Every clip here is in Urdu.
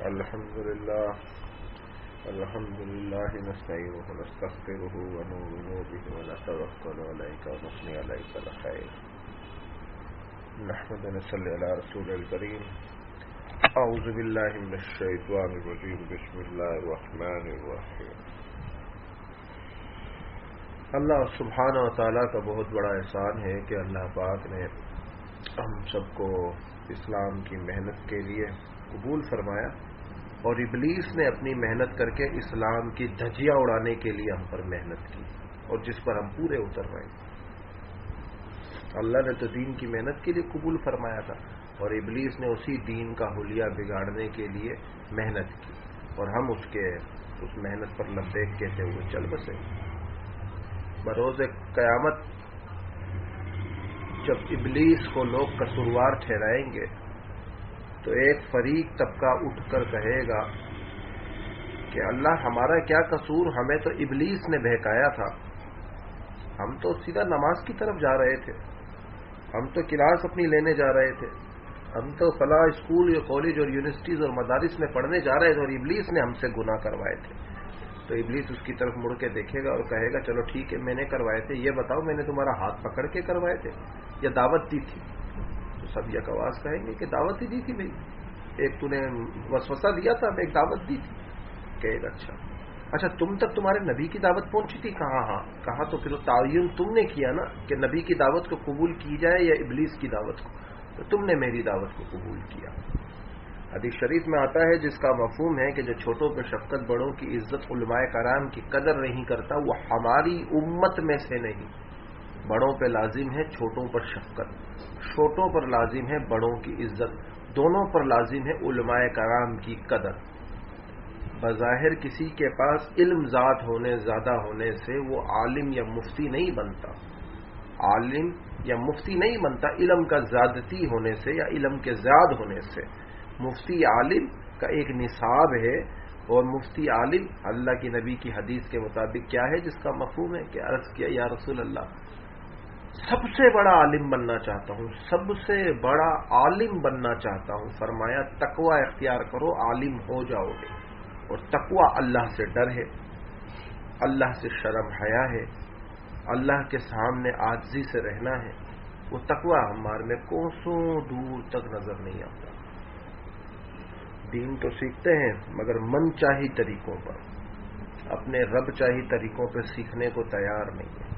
الحمد لله نستعينه ونستغفره ونؤمن به ونتوكل عليك ونثني عليك الخير نحمد ونصلي على رسول الكريم اعوذ بالله من الشيطان الرجيم بسم الله الرحمن الرحيم۔ اللہ سبحانہ و تعالیٰ کا بہت بڑا احسان ہے کہ اللہ پاک نے ہم سب کو اسلام کی محنت کے لیے قبول فرمایا اور ابلیس نے اپنی محنت کر کے اسلام کی دھجیاں اڑانے کے لیے ہم پر محنت کی اور جس پر ہم پورے اتر رہے ہیں۔ اللہ نے تو دین کی محنت کے لیے قبول فرمایا تھا اور ابلیس نے اسی دین کا حلیہ بگاڑنے کے لیے محنت کی اور ہم اس محنت پر لبیک کہتے ہوئے چل بسے۔ بروز قیامت جب ابلیس کو لوگ قصوروار ٹھہرائیں گے تو ایک فریق طبقہ اٹھ کر کہے گا کہ اللہ ہمارا کیا قصور، ہمیں تو ابلیس نے بہکایا تھا، ہم تو سیدھا نماز کی طرف جا رہے تھے، ہم تو کلاس اپنی لینے جا رہے تھے، ہم تو فلاں اسکول یا کالج اور یونیورسٹیز اور مدارس میں پڑھنے جا رہے تھے اور ابلیس نے ہم سے گناہ کروائے تھے۔ تو ابلیس اس کی طرف مڑ کے دیکھے گا اور کہے گا چلو ٹھیک ہے، میں نے کروائے تھے، یہ بتاؤ میں نے تمہارا ہاتھ پکڑ کے کروائے تھے یا دعوت دی تھی؟ تو سب یک آواز کہیں گے کہ دعوت ہی دی تھی بھائی، ایک تو نے وسوسہ دیا تھا، میں ایک دعوت دی تھی۔ کہے گا اچھا تم تک تمہارے نبی کی دعوت پہنچی تھی؟ کہاں تو پھر تعین تم نے کیا نا کہ نبی کی دعوت کو قبول کی جائے یا ابلیس کی دعوت کو، تو تم نے میری دعوت کو قبول کیا۔ حدیث شریف میں آتا ہے جس کا مفہوم ہے کہ جو چھوٹوں پہ شفقت بڑوں کی عزت علماء کرام کی قدر نہیں کرتا وہ ہماری امت میں سے نہیں۔ بڑوں پہ لازم ہے چھوٹوں پر شفقت، چھوٹوں پر لازم ہے بڑوں کی عزت، دونوں پر لازم ہے علماء کرام کی قدر۔ بظاہر کسی کے پاس علم زیادہ ہونے سے وہ عالم یا مفتی نہیں بنتا، عالم یا مفتی نہیں بنتا علم کا زیادتی ہونے سے یا علم کے زیاد ہونے سے۔ مفتی عالم کا ایک نصاب ہے اور مفتی عالم اللہ کی نبی کی حدیث کے مطابق کیا ہے جس کا مفہوم ہے کہ عرض کیا یا رسول اللہ سب سے بڑا عالم بننا چاہتا ہوں، سب سے بڑا عالم بننا چاہتا ہوں۔ فرمایا تقوی اختیار کرو عالم ہو جاؤ گے، اور تقوی اللہ سے ڈر ہے، اللہ سے شرم حیا ہے، اللہ کے سامنے عاجزی سے رہنا ہے۔ وہ تقوی ہمارے میں کوسوں دور تک نظر نہیں آتا۔ دین تو سیکھتے ہیں مگر من چاہی طریقوں پر، اپنے رب چاہی طریقوں پر سیکھنے کو تیار نہیں ہے۔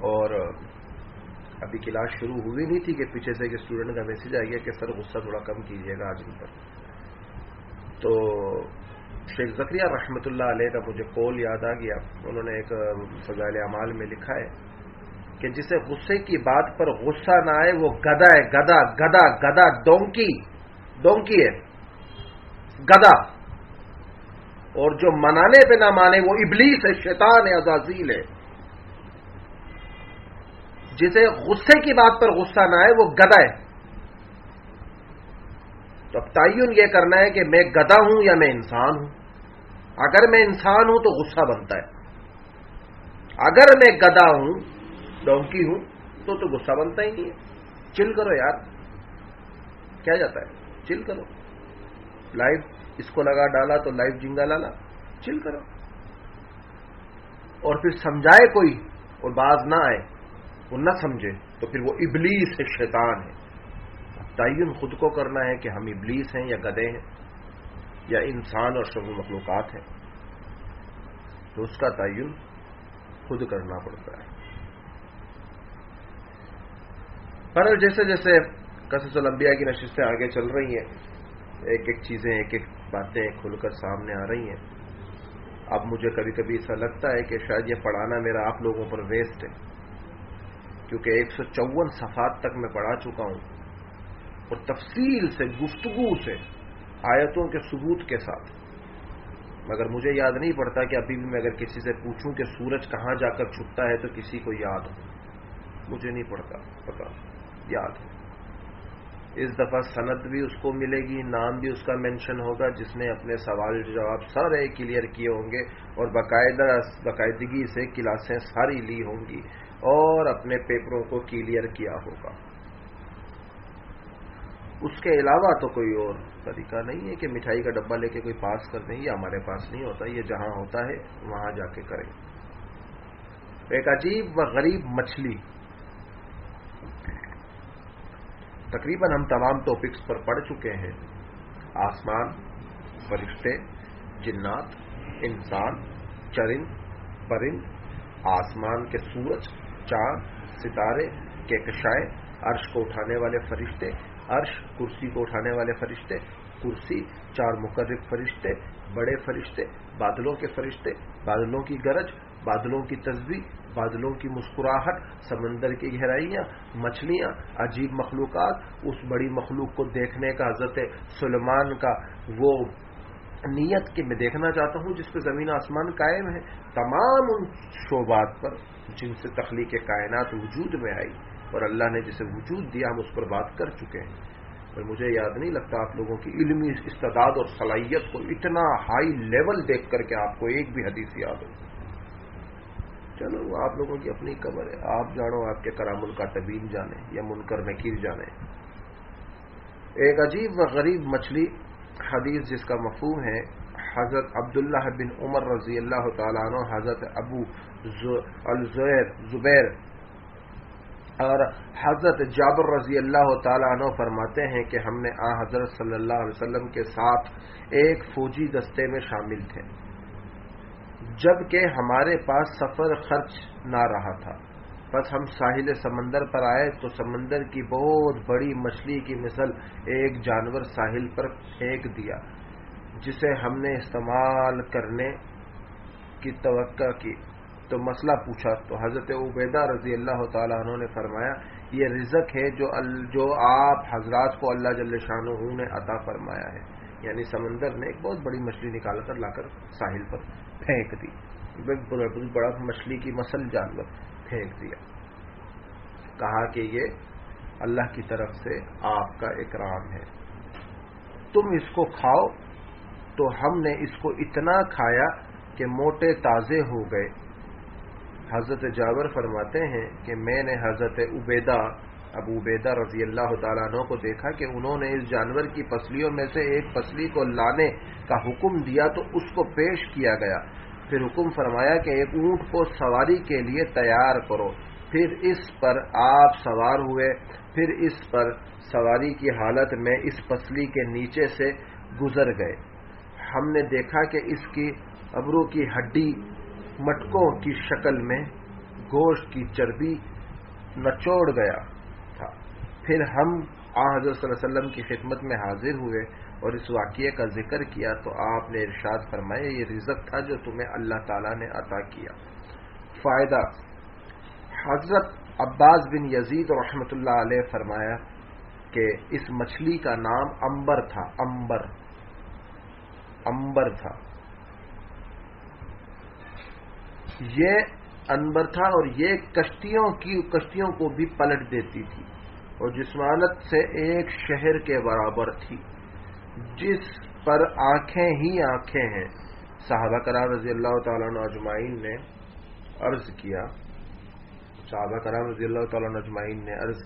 اور ابھی کلاس شروع ہوئی نہیں تھی کہ پیچھے سے ایک اسٹوڈنٹ کا میسج آ گیا کہ سر غصہ تھوڑا کم کیجیے گا آج ان پر۔ تو شیخ زکریا رحمۃ اللہ علیہ کا مجھے قول یاد آ گیا، انہوں نے ایک فضائل اعمال میں لکھا ہے کہ جسے غصے کی بات پر غصہ نہ آئے وہ گدھا ہے، گدھا ڈونکی ہے، گدھا۔ اور جو منانے پہ نہ مانے وہ ابلیس ہے، شیطان ہے، عزازیل ہے۔ جسے غصے کی بات پر غصہ نہ آئے وہ گدھا ہے۔ تو اب تعین یہ کرنا ہے کہ میں گدھا ہوں یا میں انسان ہوں۔ اگر میں انسان ہوں تو غصہ بنتا ہے، اگر میں گدھا ہوں ڈونکی ہوں تو غصہ بنتا ہی نہیں ہے۔ چل کرو یار، کیا جاتا ہے، چل کرو۔ لائیو اس کو لگا ڈالا تو لائیو جنگا لالا، چل کرو۔ اور پھر سمجھائے کوئی اور باز نہ آئے، وہ نہ سمجھے تو پھر وہ ابلیس ہے، شیطان ہے۔ تعین خود کو کرنا ہے کہ ہم ابلیس ہیں یا گدھے ہیں یا انسان اور شب مخلوقات ہیں، تو اس کا تعین خود کرنا پڑتا ہے۔ پر جیسے جیسے قصص الانبیاء کی نشستیں آگے چل رہی ہیں، ایک ایک چیزیں ایک ایک باتیں کھل کر سامنے آ رہی ہیں۔ اب مجھے کبھی کبھی ایسا لگتا ہے کہ شاید یہ پڑھانا میرا آپ لوگوں پر ویسٹ ہے، کیونکہ 154 صفحات تک میں پڑھا چکا ہوں اور تفصیل سے گفتگو سے آیتوں کے ثبوت کے ساتھ، مگر مجھے یاد نہیں پڑتا کہ ابھی بھی میں اگر کسی سے پوچھوں کہ سورج کہاں جا کر چھپتا ہے تو کسی کو یاد ہو، مجھے نہیں پتا یاد ہے۔ اس دفعہ سند بھی اس کو ملے گی، نام بھی اس کا مینشن ہوگا جس نے اپنے سوال جواب سارے کلیئر کیے ہوں گے اور باقاعدگی سے کلاسیں ساری لی ہوں گی اور اپنے پیپروں کو کلیئر کیا ہوگا۔ اس کے علاوہ تو کوئی اور طریقہ نہیں ہے کہ مٹھائی کا ڈبہ لے کے کوئی پاس کر دیں، یہ ہمارے پاس نہیں ہوتا، یہ جہاں ہوتا ہے وہاں جا کے کریں۔ ایک عجیب و غریب مچھلی، تقریباً ہم تمام ٹاپکس پر پڑھ چکے ہیں، آسمان، فرشتے، جنات، انسان، چرند پرند، آسمان کے سورج، چاند، ستارے، کہکشائیں، عرش کو اٹھانے والے فرشتے، عرش، کرسی کو اٹھانے والے فرشتے، کرسی، 4 مقرب فرشتے، بڑے فرشتے، بادلوں کے فرشتے، بادلوں کی گرج، بادلوں کی تسبیح، بادلوں کی مسکراہٹ، سمندر کی گہرائیاں، مچھلیاں، عجیب مخلوقات، اس بڑی مخلوق کو دیکھنے کا حضرت سلیمان کا وہ نیت کہ میں دیکھنا چاہتا ہوں جس پہ زمین آسمان قائم ہے، تمام ان شعبات پر جن سے تخلیق کائنات وجود میں آئی اور اللہ نے جسے وجود دیا، ہم اس پر بات کر چکے ہیں۔ اور مجھے یاد نہیں لگتا آپ لوگوں کی علمی استعداد اور صلاحیت کو اتنا ہائی لیول دیکھ کر کے آپ کو ایک بھی حدیث یاد ہو۔ چلو آپ لوگوں کی اپنی قبر ہے، آپ جانو، آپ کے کرام الکاتبین جانے یا منکر نکیر جانے۔ ایک عجیب و غریب مچھلی حدیث جس کا مفہوم ہے، حضرت عبداللہ بن عمر رضی اللہ تعالیٰ عنہ، حضرت ابو زبیر اور حضرت جابر رضی اللہ تعالیٰ عنہ فرماتے ہیں کہ ہم نے حضرت صلی اللہ علیہ وسلم کے ساتھ ایک فوجی دستے میں شامل تھے، جبکہ ہمارے پاس سفر خرچ نہ رہا تھا، بس ہم ساحل سمندر پر آئے تو سمندر کی بہت بڑی مچھلی کی مثل ایک جانور ساحل پر پھینک دیا، جسے ہم نے استعمال کرنے کی توقع کی تو مسئلہ پوچھا تو حضرت عبیدہ رضی اللہ تعالیٰ عنہ نے فرمایا یہ رزق ہے جو آپ حضرات کو اللہ جل شانہ نے عطا فرمایا ہے، یعنی سمندر نے ایک بہت بڑی مچھلی نکال کر لا کر ساحل پر پھینک دی، بڑا مچھلی کی مثل جانور پھینک دیا، کہا کہ یہ اللہ کی طرف سے آپ کا اکرام ہے، تم اس کو کھاؤ۔ تو ہم نے اس کو اتنا کھایا کہ موٹے تازے ہو گئے۔ حضرت جابر فرماتے ہیں کہ میں نے حضرت ابو عبیدہ رضی اللہ تعالیٰ عنہ کو دیکھا کہ انہوں نے اس جانور کی پسلیوں میں سے ایک پسلی کو لانے کا حکم دیا تو اس کو پیش کیا گیا، پھر حکم فرمایا کہ ایک اونٹ کو سواری کے لیے تیار کرو، پھر اس پر آپ سوار ہوئے، پھر اس پر سواری کی حالت میں اس پسلی کے نیچے سے گزر گئے، ہم نے دیکھا کہ اس کی ابرو کی ہڈی مٹکوں کی شکل میں گوشت کی چربی نچوڑ گیا تھا، پھر ہم حضرت صلی اللہ علیہ وسلم کی خدمت میں حاضر ہوئے اور اس واقعے کا ذکر کیا تو آپ نے ارشاد فرمایا یہ رزق تھا جو تمہیں اللہ تعالیٰ نے عطا کیا۔ فائدہ، حضرت عباس بن یزید رحمۃ اللہ علیہ فرمایا کہ اس مچھلی کا نام عنبر تھا، عنبر تھا، یہ عنبر تھا اور یہ کشتیوں کو بھی پلٹ دیتی تھی اور جسمانت سے ایک شہر کے برابر تھی، جس پر آنکھیں ہی آنکھیں ہیں۔ صحابہ کرام رضی اللہ تعالیٰ عنہ اجمعین نے عرض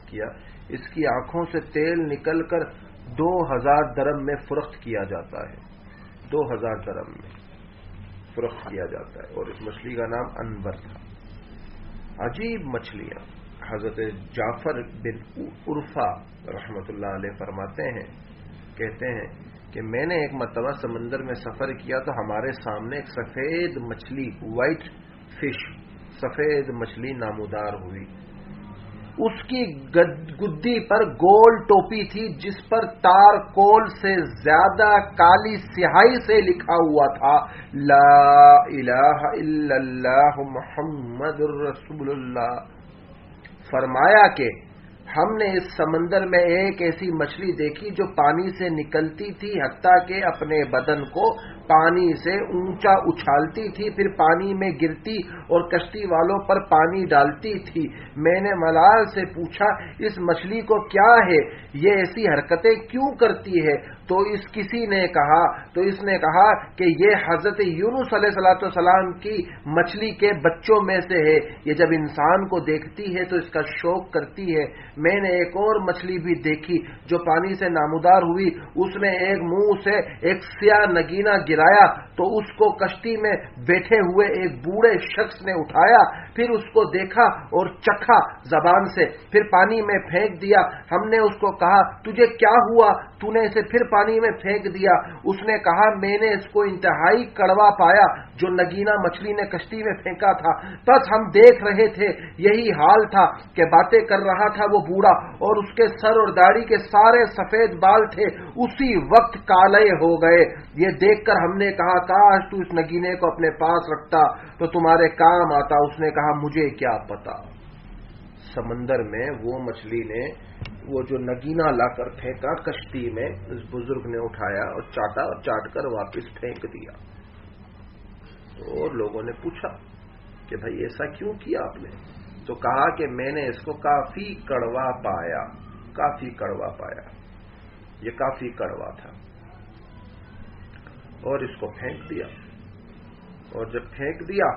کیا اس کی آنکھوں سے تیل نکل کر 2000 درم میں فروخت کیا جاتا ہے، 2000 درم میں فروخت کیا جاتا ہے، اور اس مچھلی کا نام عنبر تھا۔ عجیب مچھلیاں۔ حضرت جعفر بن عرفہ رحمۃ اللہ علیہ فرماتے ہیں، کہتے ہیں کہ میں نے ایک مرتبہ سمندر میں سفر کیا تو ہمارے سامنے ایک سفید مچھلی، وائٹ فش، سفید مچھلی نامودار ہوئی، اس کی گدی پر گول ٹوپی تھی جس پر تار کول سے زیادہ کالی سیاہی سے لکھا ہوا تھا لا الہ الا اللہ محمد رسول اللہ۔ فرمایا کہ ہم نے اس سمندر میں ایک ایسی مچھلی دیکھی جو پانی سے نکلتی تھی حتیٰ کہ اپنے بدن کو پانی سے اونچا اچھالتی تھی، پھر پانی میں گرتی اور کشتی والوں پر پانی ڈالتی تھی۔ میں نے ملال سے پوچھا اس مچھلی کو کیا ہے، یہ ایسی حرکتیں کیوں کرتی ہے؟ تو اس نے کہا کہ یہ حضرت یونس علیہ السلام کی مچھلی کے بچوں میں سے ہے، یہ جب انسان کو دیکھتی ہے تو اس کا شوق کرتی ہے۔ میں نے ایک اور مچھلی بھی دیکھی جو پانی سے نامودار ہوئی، اس نے ایک منہ سے ایک سیاہ نگینہ گرایا تو اس کو کشتی میں بیٹھے ہوئے ایک بوڑھے شخص نے اٹھایا، پھر اس کو دیکھا اور چکھا زبان سے، پھر پانی میں پھینک دیا۔ ہم نے اس کو کہا تجھے کیا ہوا، تو نے اسے پھر پانی میں پھینک دیا؟ اس نے کہا میں نے اس کو انتہائی کڑوا پایا جو نگینہ مچھلی نے کشتی میں پھینکا تھا، بس ہم دیکھ رہے تھے، یہی حال تھا کہ باتیں کر رہا تھا وہ بوڑھا، اور اس کے سر اور داڑھی کے سارے سفید بال تھے اسی وقت کالے ہو گئے۔ یہ دیکھ کر ہم نے کہا کاش تو اس نگینے کو اپنے پاس رکھتا تو تمہارے کام آتا۔ اس نے کہا مجھے کیا پتا۔ سمندر میں وہ مچھلی نے وہ جو نگینہ لا کر پھینکا کشتی میں، اس بزرگ نے اٹھایا اور چاٹا اور چاٹ کر واپس پھینک دیا۔ اور لوگوں نے پوچھا کہ بھائی ایسا کیوں کیا آپ نے؟ تو کہا کہ میں نے اس کو کافی کڑوا پایا، کافی کڑوا پایا، یہ کافی کڑوا تھا، اور اس کو پھینک دیا، اور جب پھینک دیا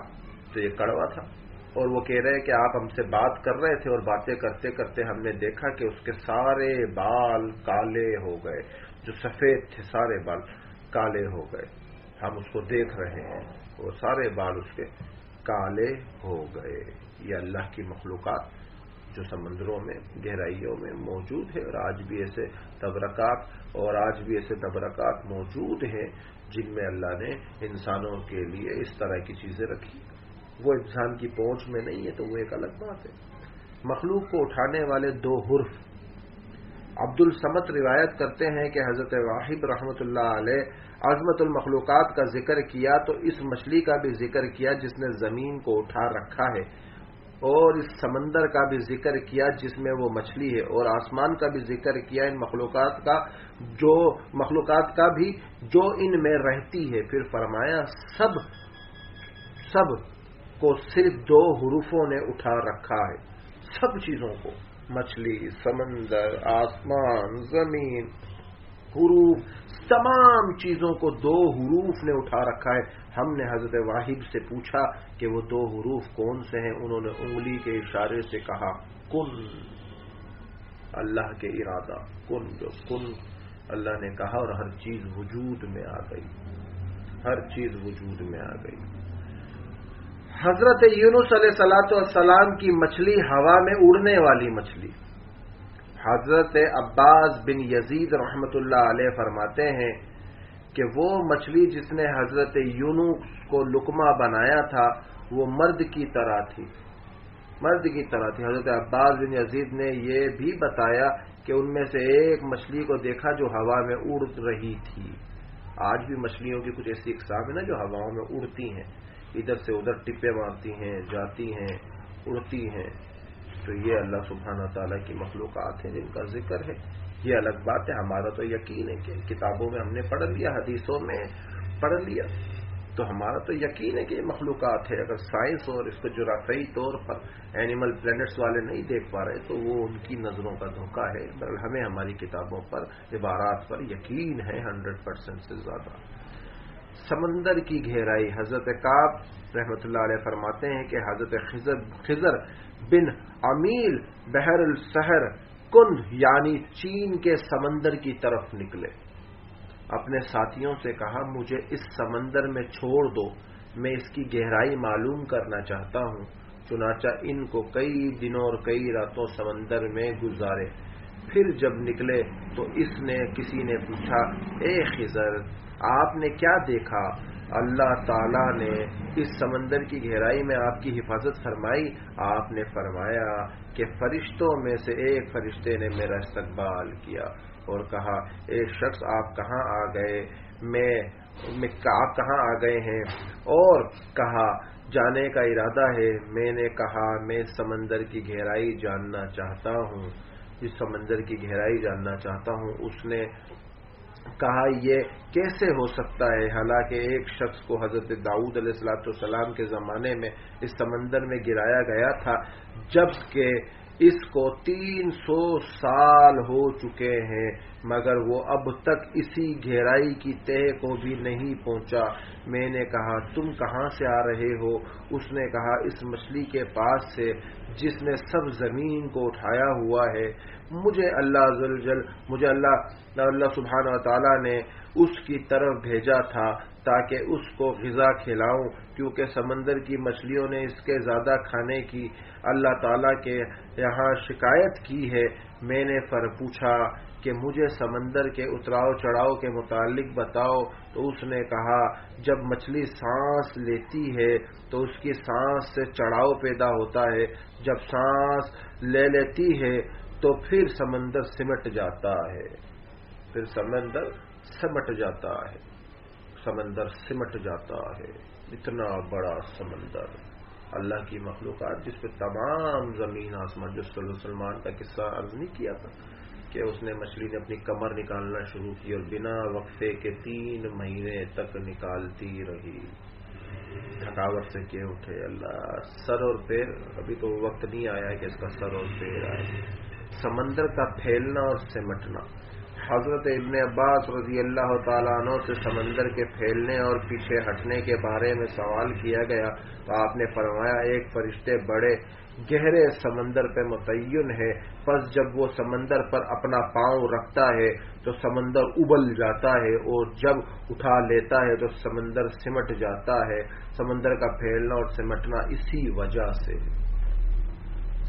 تو یہ کڑوا تھا۔ اور وہ کہہ رہے کہ آپ ہم سے بات کر رہے تھے اور باتیں کرتے کرتے ہم نے دیکھا کہ اس کے سارے بال کالے ہو گئے، جو سفید تھے سارے بال کالے ہو گئے، ہم اس کو دیکھ رہے ہیں اور سارے بال اس کے کالے ہو گئے۔ یہ اللہ کی مخلوقات جو سمندروں میں گہرائیوں میں موجود ہے، اور آج بھی ایسے تبرکات موجود ہیں جن میں اللہ نے انسانوں کے لیے اس طرح کی چیزیں رکھی۔ وہ انسان کی پہنچ میں نہیں ہے تو وہ ایک الگ بات ہے۔ مخلوق کو اٹھانے والے دو حرف، عبد الصمد روایت کرتے ہیں کہ حضرت واحد رحمۃ اللہ علیہ عظمت المخلوقات کا ذکر کیا تو اس مچھلی کا بھی ذکر کیا جس نے زمین کو اٹھا رکھا ہے، اور اس سمندر کا بھی ذکر کیا جس میں وہ مچھلی ہے، اور آسمان کا بھی ذکر کیا ان مخلوقات کا بھی جو ان میں رہتی ہے۔ پھر فرمایا سب کو صرف دو حروفوں نے اٹھا رکھا ہے، سب چیزوں کو، مچھلی، سمندر، آسمان، زمین، حروف، تمام چیزوں کو دو حروف نے اٹھا رکھا ہے۔ ہم نے حضرت واحد سے پوچھا کہ وہ دو حروف کون سے ہیں؟ انہوں نے انگلی کے اشارے سے کہا کن، اللہ کے ارادہ، کن، جو کن اللہ نے کہا اور ہر چیز وجود میں آ گئی، ہر چیز وجود میں آ گئی۔ حضرت یونس علیہ السلام کی مچھلی ہوا میں اڑنے والی مچھلی۔ حضرت عباس بن یزید رحمت اللہ علیہ فرماتے ہیں کہ وہ مچھلی جس نے حضرت یونس کو لقمہ بنایا تھا وہ مرد کی طرح تھی، مرد کی طرح تھی۔ حضرت عباس بن یزید نے یہ بھی بتایا کہ ان میں سے ایک مچھلی کو دیکھا جو ہوا میں اڑ رہی تھی۔ آج بھی مچھلیوں کی کچھ ایسی اقسام ہیں نا جو ہواؤں میں اڑتی ہیں، ادھر سے ادھر ٹپے مارتی ہیں، جاتی ہیں، اڑتی ہیں۔ تو یہ اللہ سبحانہ تعالیٰ کی مخلوقات ہیں جن کا ذکر ہے۔ یہ الگ بات ہے، ہمارا تو یقین ہے کہ کتابوں میں ہم نے پڑھ لیا، حدیثوں میں پڑھ لیا، تو ہمارا تو یقین ہے کہ یہ مخلوقات ہے۔ اگر سائنس اور اس کو جغرافیائی طور پر اینیمل پلانٹس والے نہیں دیکھ پا رہے تو وہ ان کی نظروں کا دھوکہ ہے، بہرحال ہمیں ہماری کتابوں پر، عبارات پر یقین ہے 100% سے زیادہ۔ سمندر کی گہرائی، حضرت کعب رحمۃ اللہ علیہ فرماتے ہیں کہ حضرت خضر بن عمیل بحر السحر کند یعنی چین کے سمندر کی طرف نکلے، اپنے ساتھیوں سے کہا مجھے اس سمندر میں چھوڑ دو، میں اس کی گہرائی معلوم کرنا چاہتا ہوں۔ چنانچہ ان کو کئی دنوں اور کئی راتوں سمندر میں گزارے۔ پھر جب نکلے تو کسی نے پوچھا اے خضر آپ نے کیا دیکھا؟ اللہ تعالیٰ نے اس سمندر کی گہرائی میں آپ کی حفاظت فرمائی۔ آپ نے فرمایا کہ فرشتوں میں سے ایک فرشتے نے میرا استقبال کیا اور کہا اے شخص آپ کہاں آ گئے؟ آپ کہاں آ گئے ہیں؟ اور کہا جانے کا ارادہ ہے۔ میں نے کہا میں سمندر کی گہرائی جاننا چاہتا ہوں، اس سمندر کی گہرائی جاننا چاہتا ہوں۔ اس نے کہا یہ کیسے ہو سکتا ہے، حالانکہ ایک شخص کو حضرت داؤد علیہ السلام کے زمانے میں اس سمندر میں گرایا گیا تھا، جب کہ اس کو 300 سال ہو چکے ہیں مگر وہ اب تک اسی گہرائی کی تہ کو بھی نہیں پہنچا۔ میں نے کہا تم کہاں سے آ رہے ہو؟ اس نے کہا اس مچھلی کے پاس سے جس نے سب زمین کو اٹھایا ہوا ہے۔ مجھے اللہ سبحانہ و تعالی نے اس کی طرف بھیجا تھا تاکہ اس کو غذا کھلاؤں، کیونکہ سمندر کی مچھلیوں نے اس کے زیادہ کھانے کی اللہ تعالیٰ کے یہاں شکایت کی ہے۔ میں نے پوچھا کہ مجھے سمندر کے اتراؤ چڑھاؤ کے متعلق بتاؤ، تو اس نے کہا جب مچھلی سانس لیتی ہے تو اس کی سانس سے چڑھاؤ پیدا ہوتا ہے، جب سانس لے لیتی ہے تو پھر سمندر سمٹ جاتا ہے، سمندر سمٹ جاتا ہے۔ اتنا بڑا سمندر، اللہ کی مخلوقات جس پہ تمام زمین آسمان، جو صلی اللہ علیہ وسلم کا قصہ عرض نہیں کیا تھا کہ اس نے مچھلی نے اپنی کمر نکالنا شروع کی اور بنا وقفے کے 3 مہینے تک نکالتی رہی، تھکاوٹ سے کیے اٹھے اللہ، سر اور پیر، ابھی تو وقت نہیں آیا کہ اس کا سر اور پیر آئے۔ سمندر کا پھیلنا اور سمٹنا، حضرت ابن عباس رضی اللہ تعالیٰ عنہ سے سمندر کے پھیلنے اور پیچھے ہٹنے کے بارے میں سوال کیا گیا تو آپ نے فرمایا ایک فرشتے بڑے گہرے سمندر پہ متعین ہے، پس جب وہ سمندر پر اپنا پاؤں رکھتا ہے تو سمندر ابل جاتا ہے اور جب اٹھا لیتا ہے تو سمندر سمٹ جاتا ہے۔ سمندر کا پھیلنا اور سمٹنا اسی وجہ سے۔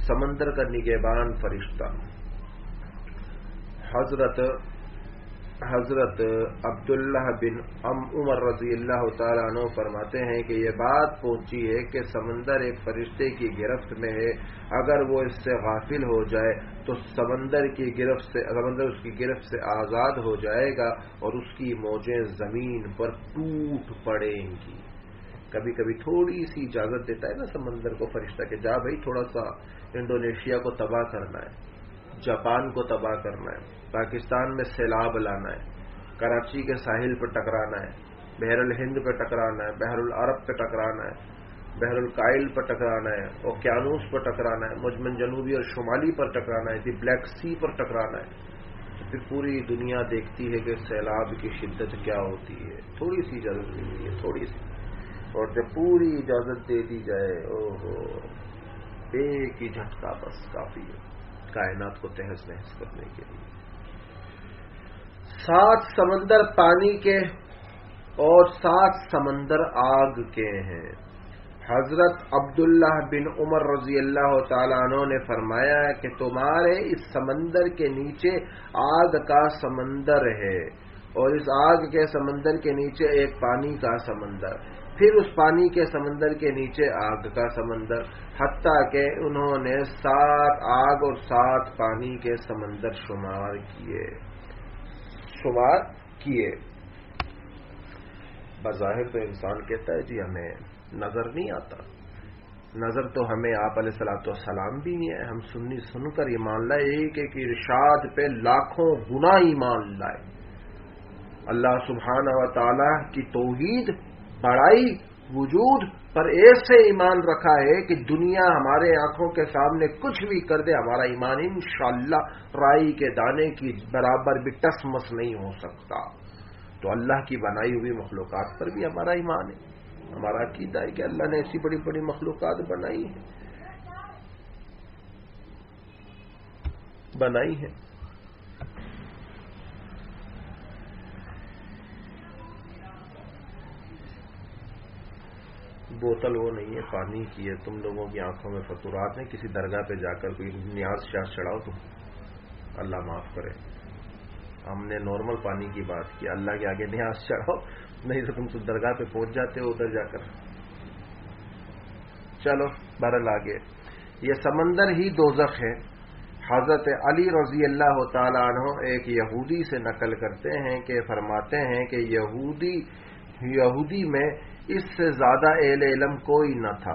سمندر کا نگہبان فرشتہ حضرت عبداللہ بن عمر رضی اللہ تعالیٰ عنہ فرماتے ہیں کہ یہ بات پہنچی ہے کہ سمندر ایک فرشتے کی گرفت میں ہے، اگر وہ اس سے غافل ہو جائے تو سمندر اس کی گرفت سے آزاد ہو جائے گا اور اس کی موجیں زمین پر ٹوٹ پڑیں گی۔ کبھی کبھی تھوڑی سی اجازت دیتا ہے نا سمندر کو فرشتہ کہ جا بھائی تھوڑا سا انڈونیشیا کو تباہ کرنا ہے، جاپان کو تباہ کرنا ہے، پاکستان میں سیلاب لانا ہے، کراچی کے ساحل پر ٹکرانا ہے، بحر الہند پہ ٹکرانا ہے، بحر العرب پہ ٹکرانا ہے، بحر الکائل پر ٹکرانا ہے، اوقیانوس پر ٹکرانا ہے، مجمن جنوبی اور شمالی پر ٹکرانا ہے، بلیک سی پر ٹکرانا ہے، پھر پوری دنیا دیکھتی ہے کہ سیلاب کی شدت کیا ہوتی ہے۔ تھوڑی سی اجازت ملتی ہے، تھوڑی سی، اور جب پوری اجازت دے دی جائے ایک ہی جھٹکا بس کافی ہے کائنات کو تہس نہس کرنے کے لیے۔ 7 سمندر پانی کے اور 7 سمندر آگ کے ہیں۔ حضرت عبداللہ بن عمر رضی اللہ تعالیٰ عنہ نے فرمایا کہ تمہارے اس سمندر کے نیچے آگ کا سمندر ہے اور اس آگ کے سمندر کے نیچے ایک پانی کا سمندر، پھر اس پانی کے سمندر کے نیچے آگ کا سمندر، حتیٰ کہ انہوں نے 7 آگ اور 7 پانی کے سمندر شمار کیے۔ بظاہر تو انسان کہتا ہے جی ہمیں نظر نہیں آتا، نظر تو ہمیں آپ علیہ الصلوۃ والسلام بھی نہیں ہے، ہم سن کر ایمان لائے، ایک ایک ارشاد پہ لاکھوں گنا ایمان لائے۔ اللہ سبحانہ و تعالی کی توحید، بڑائی، وجود پر ایسے ایمان رکھا ہے کہ دنیا ہمارے آنکھوں کے سامنے کچھ بھی کر دے، ہمارا ایمان انشاءاللہ رائی کے دانے کی برابر بھی ٹس مس نہیں ہو سکتا۔ تو اللہ کی بنائی ہوئی مخلوقات پر بھی ہمارا ایمان ہے، ہمارا عقیدہ ہے کہ اللہ نے ایسی بڑی بڑی مخلوقات بنائی ہیں۔ بوتل وہ نہیں ہے، پانی کی ہے، تم لوگوں کی آنکھوں میں فطورات ہیں، کسی درگاہ پہ جا کر کوئی نیاز شاز چڑھاؤ تم، اللہ معاف کرے، ہم نے نارمل پانی کی بات کی، اللہ کے آگے نیاز چڑھاؤ، نہیں تو تم تو درگاہ پہ پہنچ جاتے ہو ادھر جا کر۔ چلو بہرحال آگے، یہ سمندر ہی دوزخ ہے۔ حضرت علی رضی اللہ تعالی عنہ ایک یہودی سے نقل کرتے ہیں کہ فرماتے ہیں کہ یہودی میں اس سے زیادہ اہل علم کوئی نہ تھا،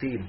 3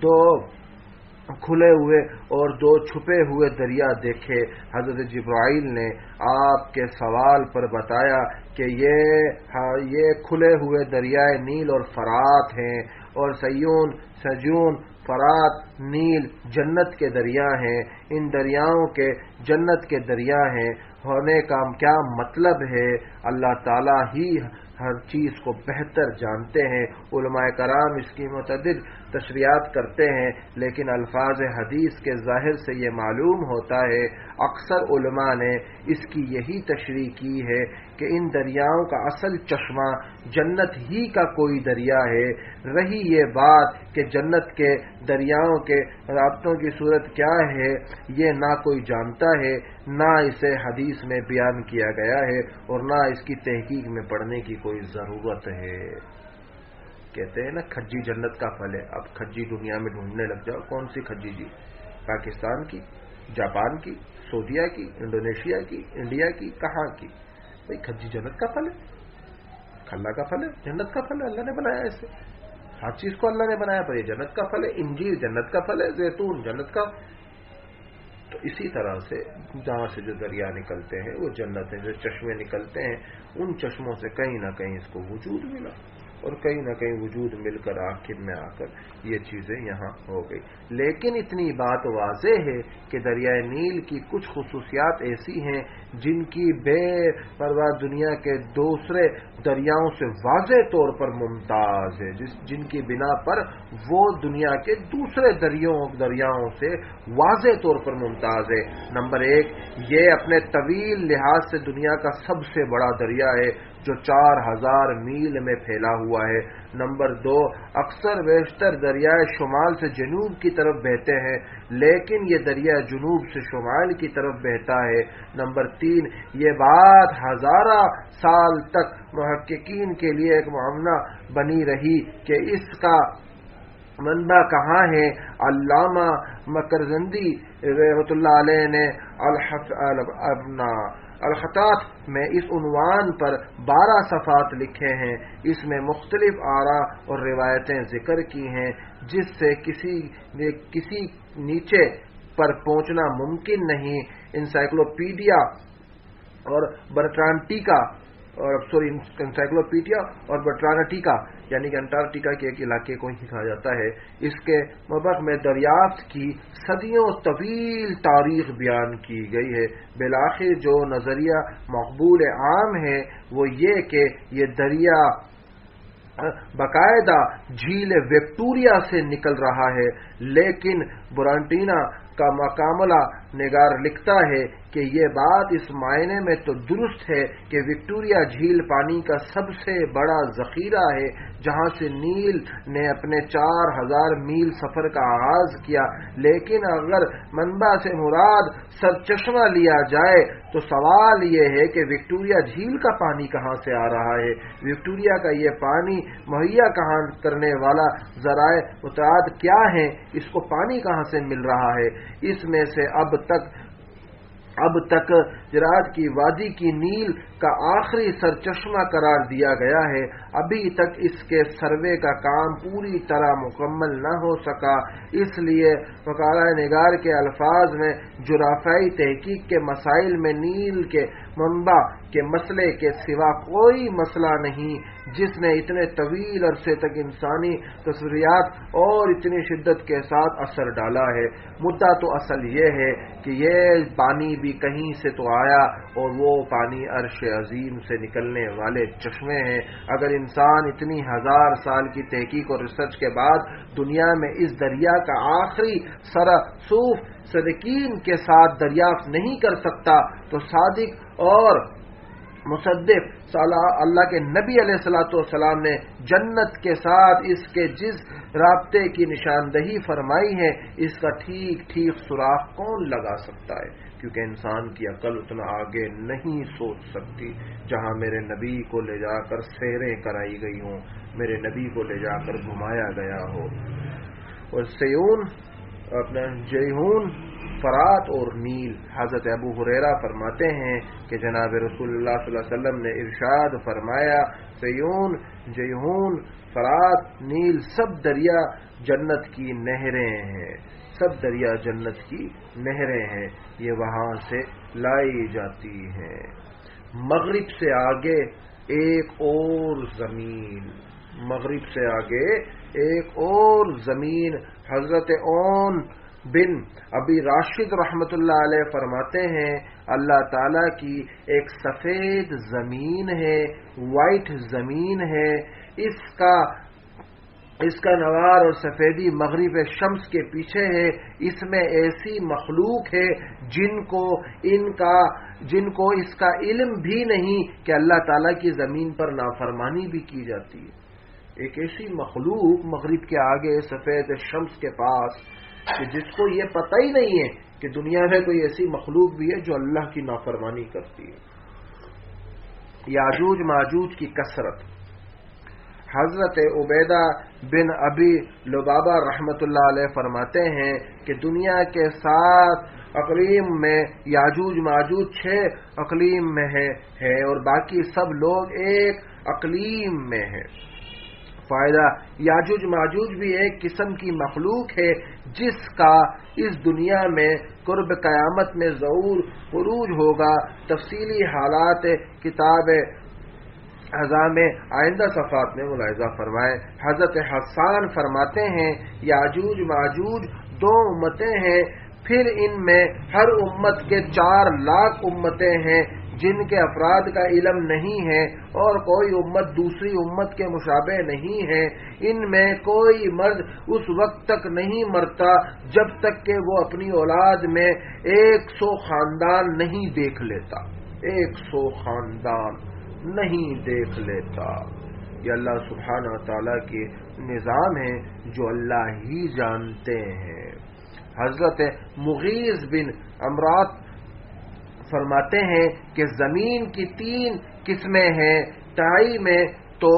2 کھلے ہوئے اور دو چھپے ہوئے دریا دیکھے۔ حضرت جبرائیل نے آپ کے سوال پر بتایا کہ یہ کھلے ہوئے دریائے نیل اور فرات ہیں، اور سیون، سجون، فرات، نیل جنت کے دریا ہیں۔ ان دریاؤں کے جنت کے دریا ہیں ہونے کا کیا مطلب ہے؟ اللہ تعالیٰ ہی ہر چیز کو بہتر جانتے ہیں۔ علماء کرام اس کی متعدد تشریحات کرتے ہیں، لیکن الفاظ حدیث کے ظاہر سے یہ معلوم ہوتا ہے، اکثر علماء نے اس کی یہی تشریح کی ہے کہ ان دریاؤں کا اصل چشمہ جنت ہی کا کوئی دریا ہے۔ رہی یہ بات کہ جنت کے دریاؤں کے رابطوں کی صورت کیا ہے، یہ نہ کوئی جانتا ہے، نہ اسے حدیث میں بیان کیا گیا ہے، اور نہ اس کی تحقیق میں پڑھنے کی کوئی ضرورت ہے۔ کہتے ہیں نا کھجی جنت کا پھل ہے۔ اب کھجی دنیا میں ڈھونڈنے لگ جاؤ، کون سی کھجی جی؟ پاکستان کی، جاپان کی، سعودیہ کی، انڈونیشیا کی، انڈیا کی، کہاں کی؟ بھئی کھجی جنت کا پھل ہے، کھلا کا پھل ہے، جنت کا پھل ہے، اللہ نے بنایا اسے۔ ہر چیز کو اللہ نے بنایا، پر یہ جنت کا پھل ہے۔ انجیر جنت کا پھل ہے، زیتون جنت کا۔ تو اسی طرح سے جہاں سے جو دریا نکلتے ہیں وہ جنت ہیں، جو چشمے نکلتے ہیں ان چشموں سے کہیں نہ کہیں اس کو وجود ملا، اور کہیں نہ کہیں وجود مل کر آخر میں آ کر یہ چیزیں یہاں ہو گئی۔ لیکن اتنی بات واضح ہے کہ دریائے نیل کی کچھ خصوصیات ایسی ہیں جن کی بے پرواہ دنیا کے دوسرے دریاؤں سے واضح طور پر ممتاز ہے، جن کی بنا پر وہ دنیا کے دوسرے دریاؤں سے واضح طور پر ممتاز ہے۔ نمبر 1، یہ اپنے طویل لحاظ سے دنیا کا سب سے بڑا دریا ہے جو 4000 میل میں پھیلا ہوا ہے۔ نمبر 2، اکثر بیشتر دریائے شمال سے جنوب کی طرف بہتے ہیں، لیکن یہ دریا جنوب سے شمال کی طرف بہتا ہے۔ نمبر 3، یہ بات ہزارہ سال تک محققین کے لیے ایک معمہ بنی رہی کہ اس کا منبع کہاں ہے۔ علامہ مکرزندی رحمۃ اللہ علیہ نے الخطاط میں اس عنوان پر 12 صفحات لکھے ہیں۔ اس میں مختلف آراء اور روایتیں ذکر کی ہیں جس سے کسی نیچے پر پہنچنا ممکن نہیں۔ انسائکلوپیڈیا اور برٹرانٹیکا یعنی کہ انٹارکٹیکا کے ایک علاقے کو ہی کہا جاتا ہے، اس کے مابین میں دریافت کی صدیوں طویل تاریخ بیان کی گئی ہے۔ بالآخر جو نظریہ مقبول عام ہے وہ یہ کہ یہ دریا باقاعدہ جھیل وکٹوریہ سے نکل رہا ہے، لیکن برانٹینا کا معاملہ نگار لکھتا ہے کہ یہ بات اس معنی میں تو درست ہے کہ وکٹوریہ جھیل پانی کا سب سے بڑا ذخیرہ ہے جہاں سے نیل نے اپنے 4000 میل سفر کا آغاز کیا، لیکن اگر منبع سے مراد سرچشمہ لیا جائے تو سوال یہ ہے کہ وکٹوریہ جھیل کا پانی کہاں سے آ رہا ہے؟ وکٹوریہ کا یہ پانی مہیا کہاں کرنے والا ذرائع متعدد کیا ہیں؟ اس کو پانی کہاں سے مل رہا ہے؟ اس میں سے اب تک جراد کی وادی کی نیل کا آخری سرچشمہ قرار دیا گیا ہے۔ ابھی تک اس کے سروے کا کام پوری طرح مکمل نہ ہو سکا، اس لیے وکالۂ نگار کے الفاظ میں جغرافیائی تحقیق کے مسائل میں نیل کے منبع کے مسئلے کے سوا کوئی مسئلہ نہیں جس نے اتنے طویل عرصے تک انسانی تصوریات اور اتنی شدت کے ساتھ اثر ڈالا ہے۔ مدعا تو اصل یہ ہے کہ یہ پانی بھی کہیں سے تو آیا، اور وہ پانی عرش عظیم سے نکلنے والے چشمے ہیں۔ اگر انسان اتنی 1000 سال کی تحقیق اور ریسرچ کے بعد دنیا میں اس دریا کا آخری سرسوف صدیقین کے ساتھ دریافت نہیں کر سکتا تو صادق اور مصدق اللہ کے نبی علیہ الصلوۃ والسلام نے جنت کے ساتھ اس کے جس رابطے کی نشاندہی فرمائی ہے، اس کا ٹھیک سراغ کون لگا سکتا ہے؟ کیونکہ انسان کی عقل اتنا آگے نہیں سوچ سکتی۔ جہاں میرے نبی کو لے جا کر سیریں کرائی گئی ہوں، میرے نبی کو لے جا کر گھمایا گیا ہو، اور جیہون، فرات اور نیل۔ حضرت ابو ہریرہ فرماتے ہیں کہ جناب رسول اللہ صلی اللہ علیہ وسلم نے ارشاد فرمایا، سیون، جیہون، فرات، نیل سب دریا جنت کی نہریں ہیں۔ سب دریا جنت کی نہریں ہیں، یہ وہاں سے لائی جاتی ہیں۔ مغرب سے آگے ایک اور زمین، مغرب سے آگے ایک اور زمین، حضرت اون بن ابی راشد رحمت اللہ علیہ فرماتے ہیں اللہ تعالیٰ کی ایک سفید زمین ہے، وائٹ زمین ہے، اس کا نوار اور سفیدی مغرب شمس کے پیچھے ہے، اس میں ایسی مخلوق ہے جن کو اس کا علم بھی نہیں کہ اللہ تعالیٰ کی زمین پر نافرمانی بھی کی جاتی ہے۔ ایک ایسی مخلوق مغرب کے آگے سفید شمس کے پاس کہ جس کو یہ پتہ ہی نہیں ہے کہ دنیا میں کوئی ایسی مخلوق بھی ہے جو اللہ کی نافرمانی کرتی ہے۔ یاجوج ماجوج کی کثرت۔ حضرت عبیدہ بن ابی لبابہ رحمت اللہ علیہ فرماتے ہیں کہ دنیا کے 7 اقلیم میں یاجوج ماجوج 6 اقلیم میں ہے اور باقی سب لوگ ایک اقلیم میں ہیں۔ فائدہ، یاجوج ماجوج بھی ایک قسم کی مخلوق ہے جس کا اس دنیا میں قرب قیامت میں ظہور عروج ہوگا۔ تفصیلی حالات کتاب اعظام آئندہ صفحات میں ملاحظہ فرمائیں۔ حضرت حسان فرماتے ہیں یاجوج ماجوج 2 امتیں ہیں، پھر ان میں ہر امت کے 4 لاکھ امتیں ہیں جن کے افراد کا علم نہیں ہے اور کوئی امت دوسری امت کے مشابہ نہیں ہے۔ ان میں کوئی مرد اس وقت تک نہیں مرتا جب تک کہ وہ اپنی اولاد میں 100 خاندان نہیں دیکھ لیتا، 100 خاندان نہیں دیکھ لیتا۔ یہ اللہ سبحانہ وتعالیٰ کے نظام ہے جو اللہ ہی جانتے ہیں۔ حضرت مغیث بن امرات فرماتے ہیں کہ زمین کی 3 قسمیں ہیں، تائی میں تو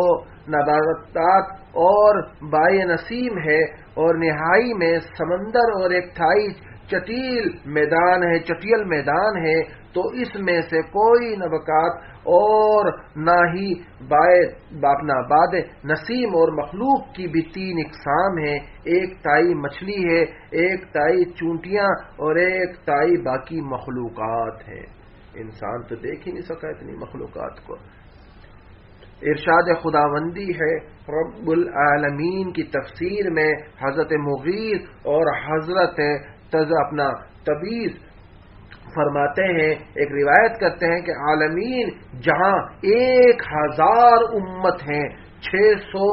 نباتات اور بائے نسیم ہے اور نہائی میں سمندر اور ایک تھائی چٹیل میدان ہے، تو اس میں سے کوئی نبات اور نہ ہی باد نسیم اور مخلوق کی بھی 3 اقسام ہیں، ایک تائی مچھلی ہے، ایک تائی چونٹیاں اور ایک تائی باقی مخلوقات ہیں۔ انسان تو دیکھ ہی نہیں سکا اتنی مخلوقات کو۔ ارشاد خداوندی ہے رب العالمین کی تفسیر میں حضرت مغیث اور حضرت تبیز فرماتے ہیں، ایک روایت کرتے ہیں کہ عالمین جہاں 1000 امت ہیں، 600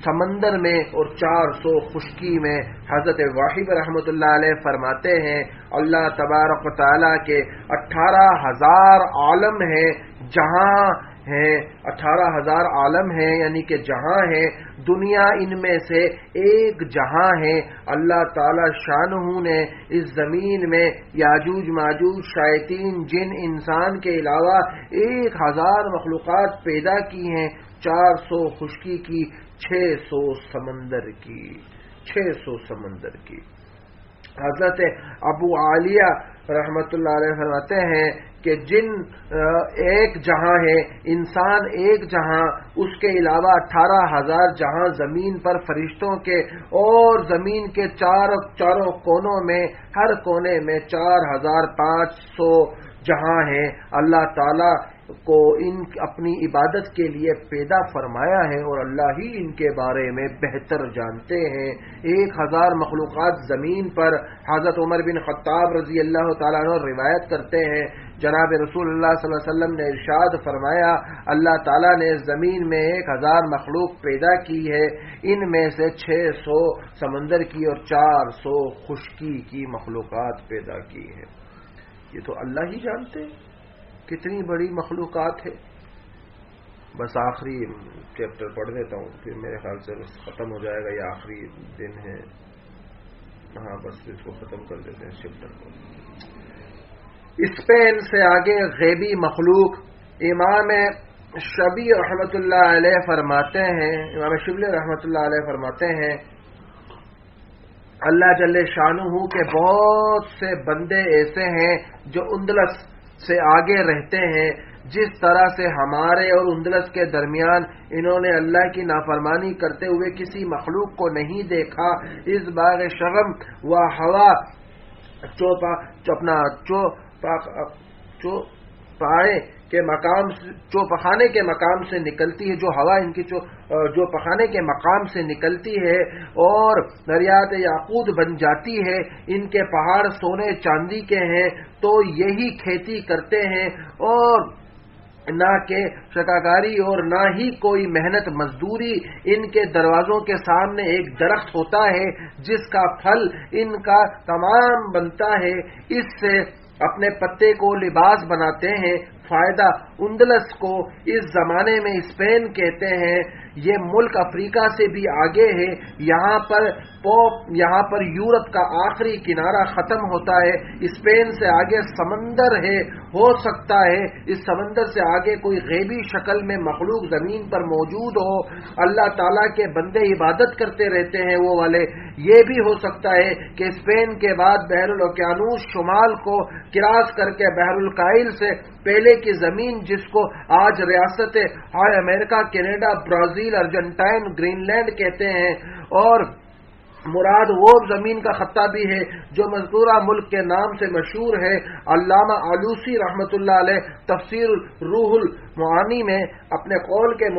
سمندر میں اور 400 خشکی میں۔ حضرت واحد رحمت اللہ علیہ فرماتے ہیں اللہ تبارک و تعالیٰ کے 18,000 عالم ہیں، جہاں ہیں 18,000 عالم ہیں، یعنی کہ جہاں ہیں، دنیا ان میں سے ایک جہاں ہے۔ اللہ تعالی شانہ نے اس زمین میں یاجوج ماجوج شیاطین جن انسان کے علاوہ 1000 مخلوقات پیدا کی ہیں، 400 خشکی کی، 600 سمندر کی، 600 سمندر کی۔ حضرت ابو عالیہ رحمت اللہ علیہ فرماتے ہیں کہ جن ایک جہاں ہے، انسان ایک جہاں، اس کے علاوہ 18,000 جہاں زمین پر فرشتوں کے اور زمین کے چاروں کونوں میں، ہر کونے میں 4,500 جہاں ہیں۔ اللہ تعالی کو ان اپنی عبادت کے لیے پیدا فرمایا ہے اور اللہ ہی ان کے بارے میں بہتر جانتے ہیں۔ 1000 مخلوقات زمین پر۔ حضرت عمر بن خطاب رضی اللہ تعالیٰ عنہ روایت کرتے ہیں جناب رسول اللہ صلی اللہ علیہ وسلم نے ارشاد فرمایا اللہ تعالیٰ نے زمین میں 1000 مخلوق پیدا کی ہے، ان میں سے 600 سمندر کی اور 400 خشکی کی مخلوقات پیدا کی ہے۔ یہ تو اللہ ہی جانتے ہیں کتنی بڑی مخلوقات ہے۔ بس آخری چیپٹر پڑھ دیتا ہوں، پھر میرے خیال سے بس ختم ہو جائے گا، یہ آخری دن ہے، ہاں بس اس کو ختم کر دیتے ہیں چیپٹر کو۔ اسپین سے آگے غیبی مخلوق۔ امام شبلی رحمت اللہ علیہ فرماتے ہیں اللہ جل شانہ کے بہت سے بندے ایسے ہیں جو اندلس سے آگے رہتے ہیں، جس طرح سے ہمارے اور اندلس کے درمیان انہوں نے اللہ کی نافرمانی کرتے ہوئے کسی مخلوق کو نہیں دیکھا، اس باغ شغم و ہوا پخانے کے مقام سے نکلتی ہے، جو ہوا ان کی جو پخانے کے مقام سے نکلتی ہے اور دریات یاقوت بن جاتی ہے، ان کے پہاڑ سونے چاندی کے ہیں، تو یہی کھیتی کرتے ہیں اور نہ کہ شکاکاری اور نہ ہی کوئی محنت مزدوری۔ ان کے دروازوں کے سامنے ایک درخت ہوتا ہے جس کا پھل ان کا تمام بنتا ہے، اس سے اپنے پتے کو لباس بناتے ہیں۔ فائدہ اندلس کو اس زمانے میں اسپین کہتے ہیں، یہ ملک افریقہ سے بھی آگے ہے۔ یہاں پر یورپ کا آخری کنارہ ختم ہوتا ہے، اسپین سے آگے سمندر ہے، ہو سکتا ہے اس سمندر سے آگے کوئی غیبی شکل میں مخلوق زمین پر موجود ہو، اللہ تعالیٰ کے بندے عبادت کرتے رہتے ہیں وہ والے۔ یہ بھی ہو سکتا ہے کہ اسپین کے بعد بحر الاوقیانوس شمال کو کراس کر کے بحر الکاہل سے پہلے کی زمین، جس کو آج ریاست ہائے امریکہ، Canada, Brazil, Argentina, Greenland کہتے ہیں، اور مراد وہ زمین کا خطہ بھی ہے جو مذکورہ ملک کے نام سے مشہور ہے۔ علامہ آلوسی رحمۃ اللہ علیہ تفسیر روح المعانی میں اپنے قول کے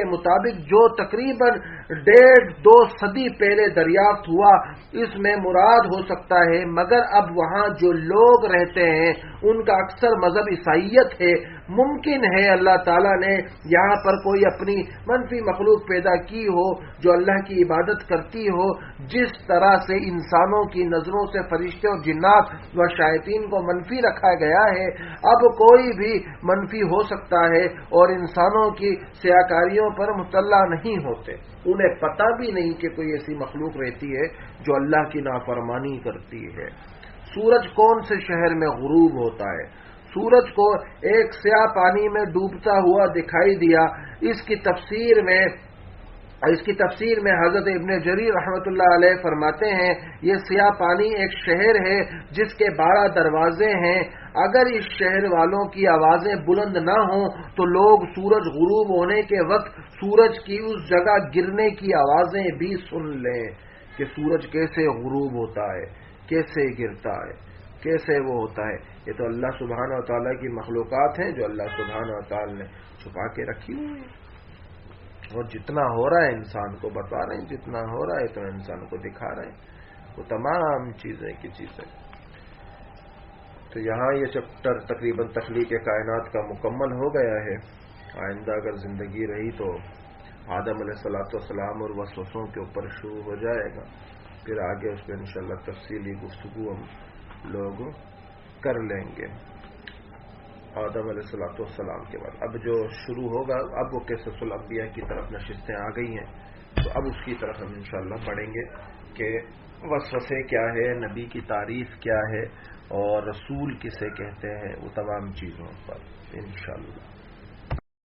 مطابق جو تقریباً 1.5-2 صدی پہلے دریافت ہوا، اس میں مراد ہو سکتا ہے، مگر اب وہاں جو لوگ رہتے ہیں ان کا اکثر مذہب عیسائیت ہے۔ ممکن ہے اللہ تعالیٰ نے یہاں پر کوئی اپنی منفی مخلوق پیدا کی ہو جو اللہ کی عبادت کرتی ہو، جس طرح سے انسانوں کی نظروں سے فرشتے اور جنات و شیاطین کو منفی رکھا گیا ہے، اب کوئی بھی منفی ہو سکتا ہے اور انسانوں کی سیاکاریوں پر مطلع نہیں ہوتے، انہیں پتہ بھی نہیں کہ کوئی ایسی مخلوق رہتی ہے جو اللہ کی نافرمانی کرتی ہے۔ سورج کون سے شہر میں غروب ہوتا ہے؟ سورج کو ایک سیاہ پانی میں ڈوبتا ہوا دکھائی دیا۔ اس کی تفسیر میں حضرت ابن جریر رحمۃ اللہ علیہ فرماتے ہیں، یہ سیاہ پانی ایک شہر ہے جس کے 12 دروازے ہیں۔ اگر اس شہر والوں کی آوازیں بلند نہ ہوں تو لوگ سورج غروب ہونے کے وقت سورج کی اس جگہ گرنے کی آوازیں بھی سن لیں کہ سورج کیسے غروب ہوتا ہے، کیسے گرتا ہے، کیسے وہ ہوتا ہے۔ یہ تو اللہ سبحانہ و تعالیٰ کی مخلوقات ہیں جو اللہ سبحانہ و تعالیٰ نے چھپا کے رکھی ہوئی ہیں، اور جتنا ہو رہا ہے انسان کو بتا رہے ہیں، جتنا ہو رہا ہے اتنا انسان کو دکھا رہے ہیں، وہ تمام چیزیں کی چیزیں۔ تو یہاں یہ چیپٹر تقریباً تخلیق کائنات کا مکمل ہو گیا ہے۔ آئندہ اگر زندگی رہی تو آدم علیہ السلام اور وسوسوں کے اوپر شروع ہو جائے گا، پھر آگے اس پہ انشاءاللہ تفصیلی گفتگو ہم لوگ کر لیں گے۔ آدم علیہ السلام کے بعد اب جو شروع ہوگا، اب وہ قصص الانبیاء کی طرف نشستیں آ گئی ہیں، تو اب اس کی طرف ہم انشاءاللہ پڑھیں گے کہ وسوسے کیا ہے، نبی کی تعریف کیا ہے، اور رسول کسے کہتے ہیں، وہ تمام چیزوں پر انشاءاللہ۔